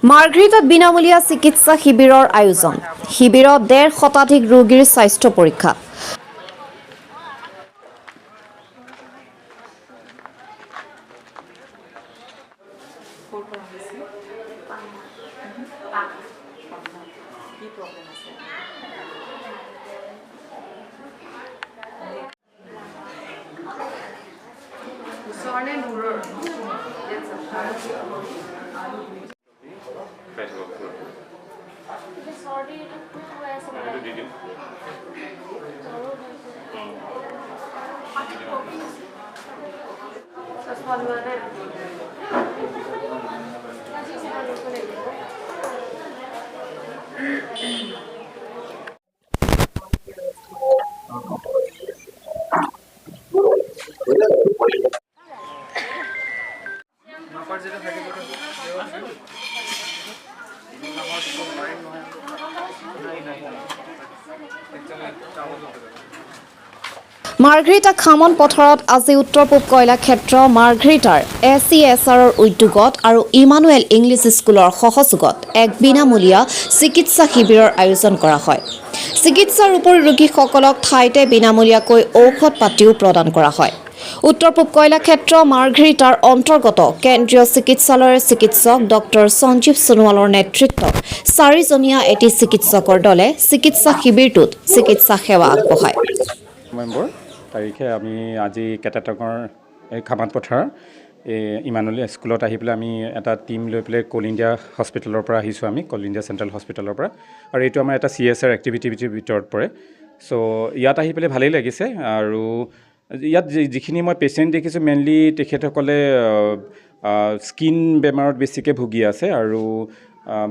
মাৰ্ঘেৰিটাত বিনামূলীয়া চিকিৎসা শিবিৰৰ আয়োজন। শিবিৰত ১৫০ শতাধিক ৰোগীৰ স্বাস্থ্য পৰীক্ষা। মাৰ্ঘেৰিটা খামন পথাৰত আজি উত্তৰ পূব কয়লা ক্ষেত্ৰ মাৰ্ঘেৰিটাৰ SCSRৰ উদ্যোগত আৰু ইমানুৱেল ইংলিছ স্কুলৰ সহযোগত এক বিনামূলীয়া চিকিৎসা শিবিৰৰ আয়োজন কৰা হয়। চিকিৎসাৰ উপৰি ৰোগীসকলক ঠাইতে বিনামূলীয়াকৈ ঔষধ পাতিও প্ৰদান কৰা হয়। উত্তৰ পূব কয়লা ক্ষেত্ৰ মাৰ্ঘেৰিটাৰ অন্তৰ্গত কেন্দ্ৰীয় চিকিৎসালয়ৰ চিকিৎসক ডক্টৰ সঞ্জীৱ সোণোৱালৰ নেতৃত্বত 4জনীয়া এটি চিকিৎসকৰ দলে চিকিৎসা শিবিৰটোত চিকিৎসা সেৱা আগবঢ়ায়। নৱেম্বৰ তাৰিখে আমি আজি কেটাটঙৰ খামাত পথাৰ ইমানুৱেল স্কুলত আহি পেলাই আমি এটা টিম লৈ পেলাই কল ইণ্ডিয়া হস্পিটেলৰ পৰা আহিছোঁ। আমি কল ইণ্ডিয়া চেণ্ট্ৰেল হস্পিটেলৰ পৰা, আৰু এইটো আমাৰ এটা CSR এক্টিভিটিৰ ভিতৰত পৰে। চ' ইয়াত আহি পেলাই ভালেই লাগিছে। আৰু ইয়াত যিখিনি মই পেচেণ্ট দেখিছোঁ মেইনলি তেখেতসকলে স্কিন বেমাৰত বেছিকৈ ভুগি আছে, আৰু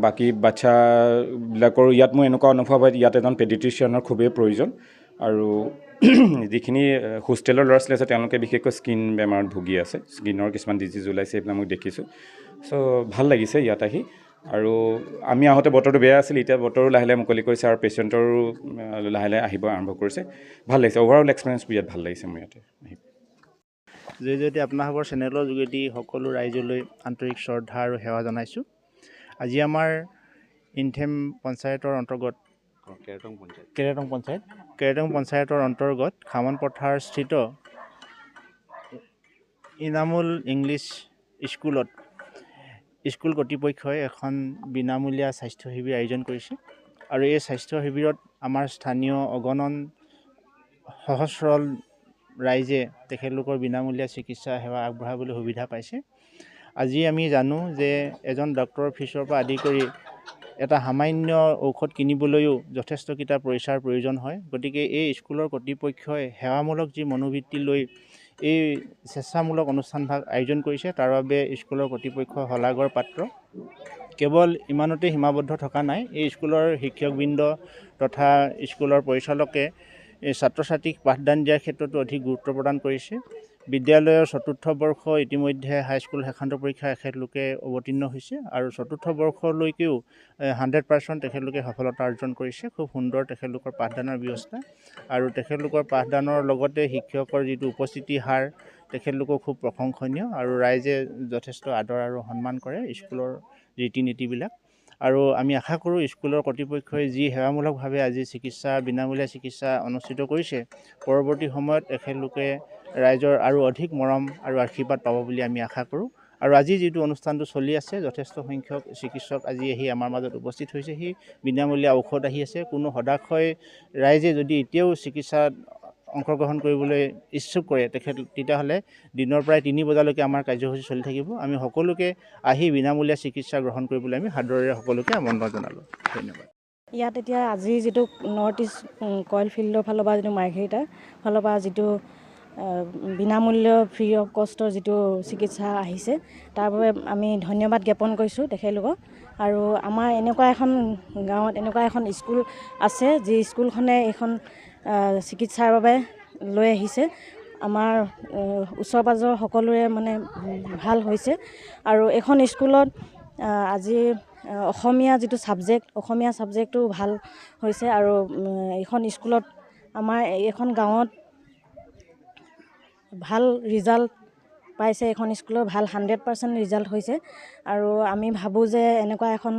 বাকী বাচ্ছাবিলাকৰ ইয়াত মোৰ এনেকুৱা অনুভৱ হয় ইয়াত এজন পেডিট্ৰিচিয়ানৰ খুবেই প্ৰয়োজন। আৰু যিখিনি হোষ্টেলৰ ল'ৰা ছোৱালী আছে তেওঁলোকে বিশেষকৈ স্কিন বেমাৰত ভুগি আছে, স্কিনৰ কিছুমান ডিজিজ ওলাইছে, এইবিলাক মই দেখিছোঁ। চ' ভাল লাগিছে ইয়াত আহি। আৰু আমি আহোঁতে বতৰটো বেয়া আছিল, এতিয়া বতৰো লাহে লাহে মুকলি কৰিছে আৰু পেচেণ্টৰো লাহে লাহে আহিব আৰম্ভ কৰিছে। ভাল লাগিছে, অভাৰঅল এক্সপিৰিয়েঞ্চটো ইয়াত ভাল লাগিছে মোৰ ইয়াতে আহি। যদি আপোনালোকৰ চেনেলৰ যোগেদি সকলো ৰাইজলৈ আন্তৰিক শ্ৰদ্ধা আৰু সেৱা জনাইছোঁ। আজি আমাৰ ইনথেম পঞ্চায়তৰ অন্তৰ্গত কেৰেটং পঞ্চায়তৰ অন্তৰ্গত খামন পথাৰ স্থিত ইনামুল ইংলিছ স্কুলত স্কুল কৰ্তৃপক্ষই এখন বিনামূলীয়া স্বাস্থ্য শিবিৰ আয়োজন কৰিছে। আৰু এই স্বাস্থ্য শিবিৰত আমাৰ স্থানীয় অগণন সহজ সৰল ৰাইজে তেখেতলোকৰ বিনামূলীয়া চিকিৎসা সেৱা আগবঢ়াবলৈ সুবিধা পাইছে। আজি আমি জানো যে এজন ডক্টৰৰ ফিচৰ পৰা আদি কৰি এটা সামান্য ঔষধ কিনিবলৈও যথেষ্টকেইটা পইচাৰ প্ৰয়োজন হয়। গতিকে এই স্কুলৰ কৰ্তৃপক্ষই সেৱামূলক যি মনোবৃত্তি লৈ এই স্বেচ্ছামূলক অনুষ্ঠানভাগ আয়োজন কৰিছে, তাৰ বাবে স্কুলৰ কৰ্তৃপক্ষ শলাগৰ পাত্ৰ। কেৱল ইমানতে সীমাবদ্ধ থকা নাই, এই স্কুলৰ শিক্ষকবৃন্দ তথা স্কুলৰ পৰিচালকে ছাত্ৰ ছাত্ৰীক পাঠদান দিয়াৰ ক্ষেত্ৰতো অধিক গুৰুত্ব প্ৰদান কৰিছে। বিদ্যালয়ৰ ৪ৰ্থ বৰ্ষ ইতিমধ্যে হাইস্কুল শেষান্ত পৰীক্ষা এখেতলোকে অৱতীৰ্ণ হৈছে, আৰু ৪ৰ্থ বৰ্ষলৈকেও 100% তেখেতলোকে সফলতা অৰ্জন কৰিছে। খুব সুন্দৰ তেখেতলোকৰ পাঠদানৰ ব্যৱস্থা, আৰু তেখেতলোকৰ পাঠদানৰ লগতে শিক্ষকৰ যিটো উপস্থিতি হাৰ তেখেতলোকক খুব প্ৰশংসনীয়, আৰু ৰাইজে যথেষ্ট আদৰ আৰু সন্মান কৰে স্কুলৰ ৰীতি নীতিবিলাক। আৰু আমি আশা কৰোঁ স্কুলৰ কৰ্তৃপক্ষই যি সেৱামূলকভাৱে আজি বিনামূলীয়া চিকিৎসা অনুষ্ঠিত কৰিছে, পৰৱৰ্তী সময়ত তেখেতলোকে ৰাইজৰ আৰু অধিক মৰম আৰু আশীৰ্বাদ পাব বুলি আমি আশা কৰোঁ। আৰু আজি যিটো অনুষ্ঠানটো চলি আছে, যথেষ্ট সংখ্যক চিকিৎসক আজি আহি আমাৰ মাজত উপস্থিত হৈছেহি, বিনামূলীয়া ঔষধ আহি আছে। কোনো হতাশয় ৰাইজে যদি এতিয়াও চিকিৎসাত অংশগ্ৰহণ কৰিবলৈ ইচ্ছুক কৰে তেতিয়াহ'লে দিনৰ প্ৰায় 3 বজালৈকে আমাৰ কাৰ্যসূচী চলি থাকিব। আমি সকলোকে আহি বিনামূলীয়া চিকিৎসা গ্ৰহণ কৰিবলৈ আমি সাদৰেৰে সকলোকে আমন্ত্ৰণ জনালোঁ। ধন্যবাদ। ইয়াত এতিয়া আজি যিটো নৰ্থ ইষ্ট কইল ফিল্ডৰ ফালৰ পৰা যিটো মাৰ্ঘেৰিটাৰ ফালৰ পৰা যিটো বিনামূল্য ফ্ৰী অফ কষ্টৰ যিটো চিকিৎসা আহিছে, তাৰ বাবে আমি ধন্যবাদ জ্ঞাপন কৰিছোঁ তেখেতলোকক। আৰু আমাৰ এনেকুৱা এখন গাঁৱত এনেকুৱা এখন স্কুল আছে, যি স্কুলখনে এইখন চিকিৎসাৰ বাবে লৈ আহিছে। আমাৰ ওচৰ পাজৰ সকলোৰে মানে ভাল হৈছে। আৰু এইখন স্কুলত আজি অসমীয়া যিটো ছাবজেক্ট, অসমীয়া ছাবজেক্টটো ভাল হৈছে। আৰু এইখন স্কুলত আমাৰ এইখন গাঁৱত ভাল ৰিজাল্ট পাইছে এইখন স্কুলৰ ভাল 100% ৰিজাল্ট হৈছে আৰু আমি ভাবোঁ যে এনেকুৱা এখন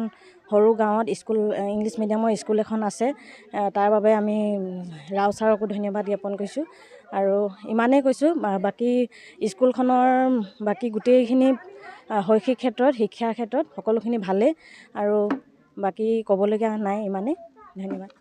সৰু গাঁৱত স্কুল ইংলিছ মিডিয়ামৰ স্কুল এখন আছে তাৰ বাবে আমি ৰাও ছাৰকো ধন্যবাদ জ্ঞাপন কৰিছোঁ আৰু ইমানেই কৈছোঁ বাকী স্কুলখনৰ বাকী গোটেইখিনি শৈক্ষিক ক্ষেত্ৰত শিক্ষাৰ ক্ষেত্ৰত সকলোখিনি ভালেই আৰু বাকী ক'বলগীয়া নাই ইমানেই ধন্যবাদ